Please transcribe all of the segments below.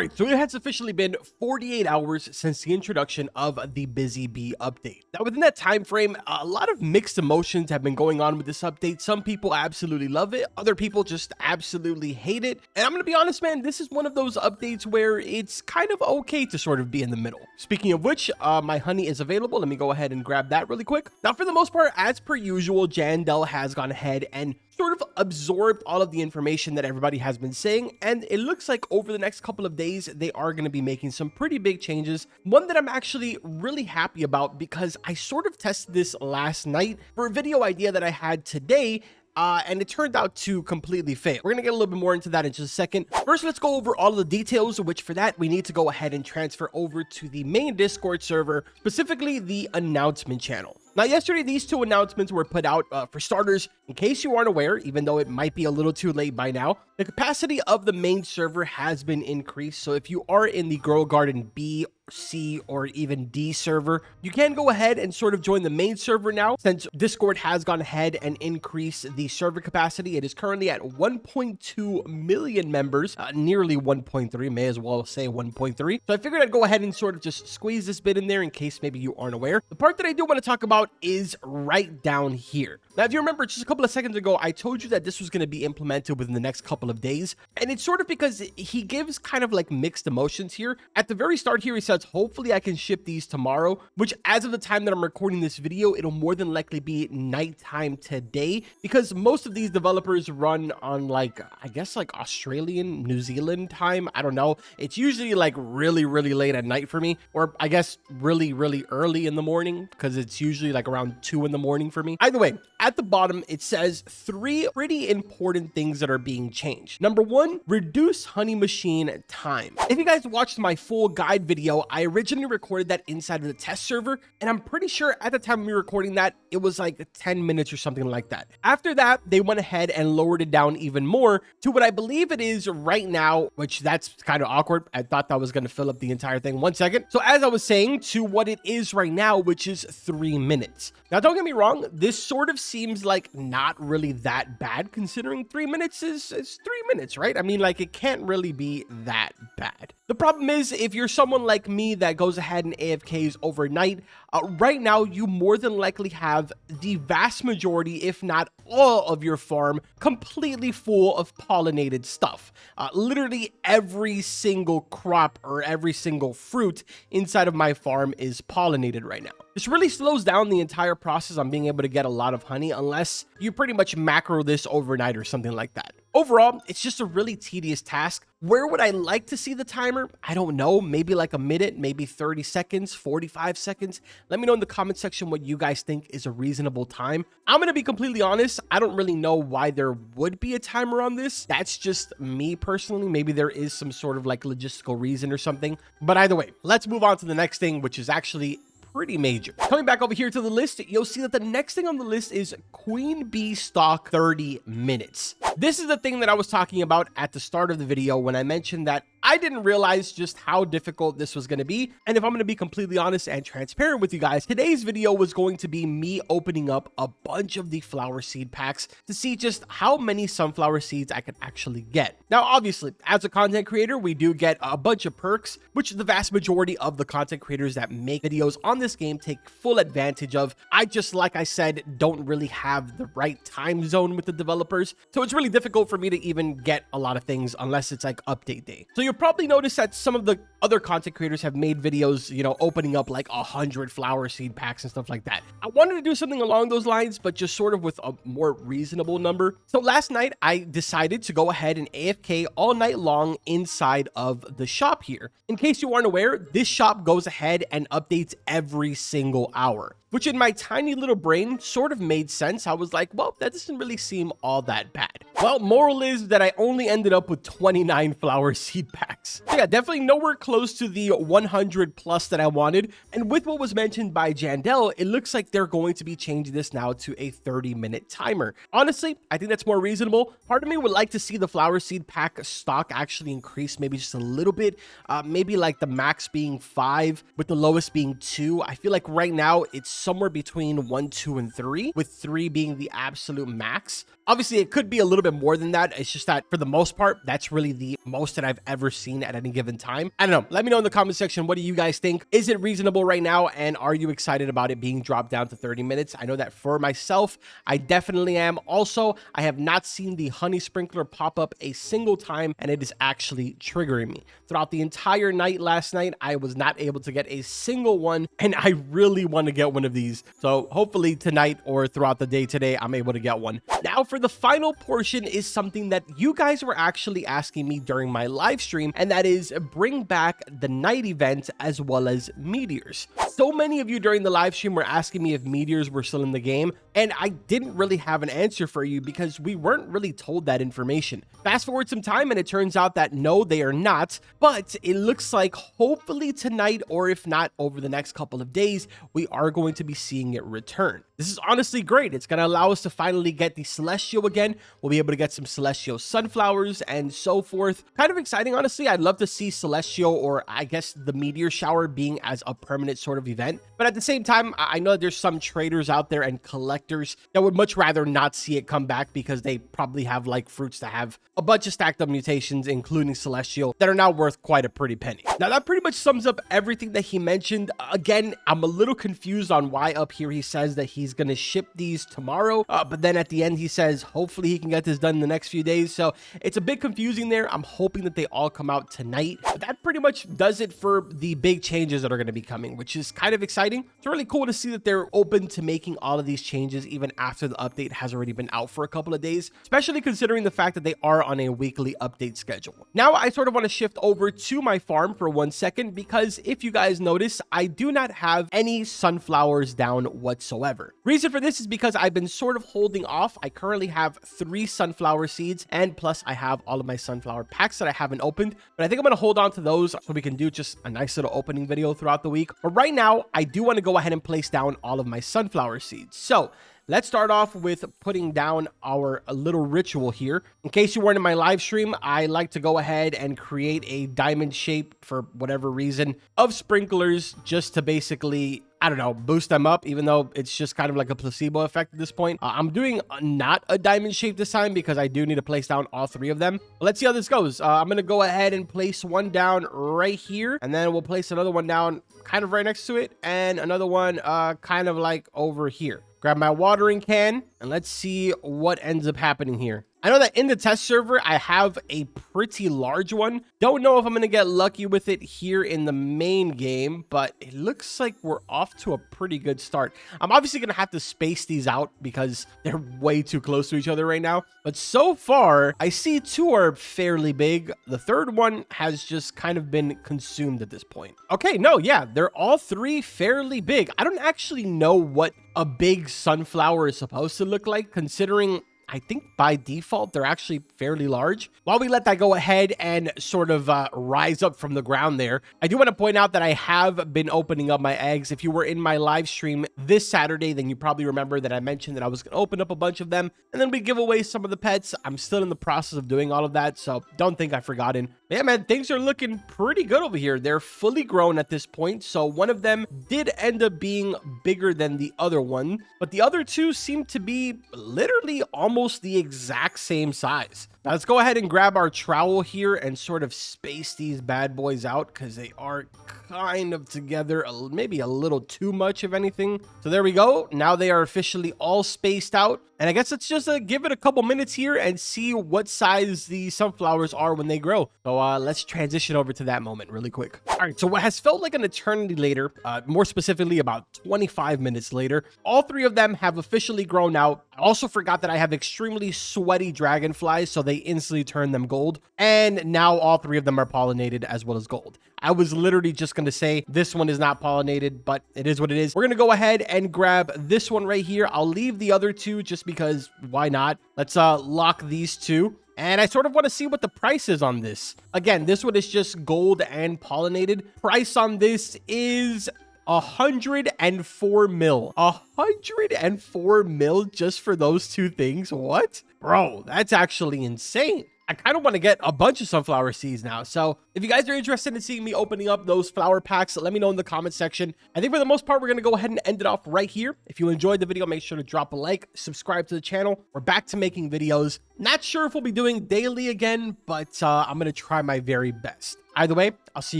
Alright, so it has officially been 48 hours since the introduction of the BusyB update. Now within that time frame, a lot of mixed emotions have been going on with this update. Some people absolutely love it, other people just absolutely hate it. And I'm gonna be honest, man, this is one of those updates where it's kind of okay to sort of be in the middle. Speaking of which, my honey is available. Let me go ahead and grab that really quick. Now for the most part, as per usual, Jandel has gone ahead and sort of absorbed all of the information that everybody has been saying, and it looks like over the next couple of days they are going to be making some pretty big changes. One that I'm actually really happy about, because I sort of tested this last night for a video idea that I had today, and it turned out to completely fail. We're gonna get a little bit more into that in just a second. First, let's go over all of the details, which for that we need to go ahead and transfer over to the main Discord server, specifically the announcement channel. Now, yesterday, these two announcements were put out. For starters, in case you aren't aware, even though it might be a little too late by now, the capacity of the main server has been increased. So if you are in the Girl Garden B, C, or even D server, you can go ahead and sort of join the main server now, since Discord has gone ahead and increased the server capacity. It is currently at 1.2 million members, nearly 1.3, may as well say 1.3. So I figured I'd go ahead and sort of just squeeze this bit in there in case maybe you aren't aware. The part that I do want to talk about is right down here. Now, if you remember, just a couple of seconds ago, I told you that this was going to be implemented within the next couple of days. And it's sort of because he gives kind of like mixed emotions here. At the very start here, he says, hopefully I can ship these tomorrow, which as of the time that I'm recording this video, it'll more than likely be nighttime today, because most of these developers run on like, I guess like Australian, New Zealand time. I don't know. It's usually like really late at night for me, or I guess really early in the morning, because it's usually like around 2 in the morning for me. Either way, at the bottom, it says 3 pretty important things that are being changed. Number 1, reduce honey machine time. If you guys watched my full guide video, I originally recorded that inside of the test server, and I'm pretty sure at the time of me recording that, it was like 10 minutes or something like that. After that, they went ahead and lowered it down even more to what I believe it is right now, which that's kind of awkward. I thought that was going to fill up the entire thing. 1 second. So as I was saying, to what it is right now, which is 3 minutes. Now, don't get me wrong, this sort of seems like not really that bad, considering 3 minutes is 3 minutes, right? I mean, like, it can't really be that bad. The problem is, if you're someone like me that goes ahead and AFKs overnight, right now, you more than likely have the vast majority, if not all of your farm completely full of pollinated stuff. Literally every single crop or every single fruit inside of my farm is pollinated right now. This really slows down the entire process on being able to get a lot of honey, unless you pretty much macro this overnight or something like that. Overall, it's just a really tedious task. Where would I like to see the timer? I don't know, maybe like a minute, maybe 30 seconds, 45 seconds. Let me know in the comment section what you guys think is a reasonable time. I'm going to be completely honest, I don't really know why there would be a timer on this. That's just me personally. Maybe there is some sort of like logistical reason or something. But either way, let's move on to the next thing, which is actually pretty major. Coming back over here to the list, you'll see that the next thing on the list is Queen Bee stock 30 minutes. This is the thing that I was talking about at the start of the video when I mentioned that I didn't realize just how difficult this was going to be. And if I'm going to be completely honest and transparent with you guys, today's video was going to be me opening up a bunch of the flower seed packs to see just how many sunflower seeds I could actually get. Now, obviously, as a content creator, we do get a bunch of perks, which the vast majority of the content creators that make videos on this game take full advantage of. I just, like I said, don't really have the right time zone with the developers. So it's really difficult for me to even get a lot of things unless it's like update day. So you'll probably notice that some of the other content creators have made videos, you know, opening up like 100 flower seed packs and stuff like that. I wanted to do something along those lines, but just sort of with a more reasonable number. So last night I decided to go ahead and AFK all night long inside of the shop here. In case you aren't aware, this shop goes ahead and updates every single hour, which in my tiny little brain sort of made sense. I was like, well, that doesn't really seem all that bad. Well, moral is that I only ended up with 29 flower seed packs. So yeah, definitely nowhere close close to the 100 plus that I wanted. And with what was mentioned by Jandel, it looks like they're going to be changing this now to a 30-minute timer. Honestly, I think that's more reasonable. Part of me would like to see the flower seed pack stock actually increase maybe just a little bit. Maybe like the max being 5 with the lowest being 2. I feel like right now it's somewhere between 1, 2, and 3, with 3 being the absolute max. Obviously, it could be a little bit more than that. It's just that for the most part, that's really the most that I've ever seen at any given time. I don't know. Let me know in the comment section. What do you guys think? Is it reasonable right now? And are you excited about it being dropped down to 30 minutes? I know that for myself, I definitely am. Also, I have not seen the honey sprinkler pop up a single time, and it is actually triggering me. Throughout the entire night last night, I was not able to get a single one, and I really want to get one of these. So hopefully tonight or throughout the day today, I'm able to get one. Now for the final portion is something that you guys were actually asking me during my live stream, and that is bring back the night event as well as meteors. So many of you during the live stream were asking me if meteors were still in the game, and I didn't really have an answer for you because we weren't really told that information. Fast forward some time and it turns out that no, they are not, but it looks like hopefully tonight, or if not over the next couple of days, we are going to be seeing it return. This is honestly great. It's going to allow us to finally get the celestial again. We'll be able to get some celestial sunflowers and so forth. Kind of exciting, honestly. I'd love to see celestial, or I guess the meteor shower, being as a permanent sort of event. But at the same time, I know that there's some traders out there and collectors that would much rather not see it come back because they probably have like fruits that have a bunch of stacked up mutations, including celestial, that are now worth quite a pretty penny. Now that pretty much sums up everything that he mentioned. Again, I'm a little confused on why up here he says that he's going to ship these tomorrow, but then at the end he says hopefully he can get this done in the next few days. So it's a bit confusing there. I'm hoping that they all come out tonight, but that pretty much does it for the big changes that are going to be coming, which is kind of exciting. It's really cool to see that they're open to making all of these changes even after the update has already been out for a couple of days, especially considering the fact that they are on a weekly update schedule. Now I sort of want to shift over to my farm for 1 second, because if you guys notice, I do not have any sunflowers down whatsoever. Reason for this is because I've been sort of holding off. I currently have 3 sunflower seeds, and plus I have all of my sunflower packs that I haven't opened, but I think I'm going to hold on to those so we can do just a nice little opening video throughout the week. But right now, I do want to go ahead and place down all of my sunflower seeds. So let's start off with putting down our little ritual here. In case you weren't in my live stream, I like to go ahead and create a diamond shape for whatever reason of sprinklers, just to basically, I don't know, boost them up, even though it's just kind of like a placebo effect at this point. I'm doing not a diamond shape this time because I do need to place down all 3 of them. But let's see how this goes. I'm going to go ahead and place one down right here, and then we'll place another one down kind of right next to it, and another one kind of like over here. Grab my watering can, and let's see what ends up happening here. I know that in the test server, I have a pretty large one. Don't know if I'm going to get lucky with it here in the main game, but it looks like we're off to a pretty good start. I'm obviously going to have to space these out because they're way too close to each other right now. But so far, I see 2 are fairly big. The third one has just kind of been consumed at this point. Okay, no, yeah, they're all 3 fairly big. I don't actually know what a big sunflower is supposed to look like, considering I think by default, they're actually fairly large. While we let that go ahead and sort of rise up from the ground there, I do want to point out that I have been opening up my eggs. If you were in my live stream this Saturday, then you probably remember that I mentioned that I was going to open up a bunch of them, and then we give away some of the pets. I'm still in the process of doing all of that, so don't think I've forgotten. But yeah, man, things are looking pretty good over here. They're fully grown at this point, so one of them did end up being bigger than the other one, but the other 2 seem to be literally almost the exact same size. Now let's go ahead and grab our trowel here and sort of space these bad boys out because they are kind of together, maybe a little too much if anything. So there we go. Now they are officially all spaced out. And I guess let's just give it a couple minutes here and see what size the sunflowers are when they grow. So let's transition over to that moment really quick. All right, so what has felt like an eternity later, more specifically about 25 minutes later, all 3 of them have officially grown out. I also forgot that I have extremely sweaty dragonflies, so they instantly turn them gold. And now all 3 of them are pollinated as well as gold. I was literally just going to say this one is not pollinated, but it is what it is. We're going to go ahead and grab this one right here. I'll leave the other 2 just because why not? Let's lock these 2. And I sort of want to see what the price is on this. Again, this one is just gold and pollinated. Price on this is 104 mil. 104 mil just for those two things. What? Bro, that's actually insane. I kind of want to get a bunch of sunflower seeds now. So if you guys are interested in seeing me opening up those flower packs, let me know in the comment section. I think for the most part, we're going to go ahead and end it off right here. If you enjoyed the video, make sure to drop a like, subscribe to the channel. We're back to making videos. Not sure if we'll be doing daily again, but I'm going to try my very best. Either way, I'll see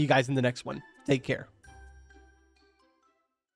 you guys in the next one. Take care.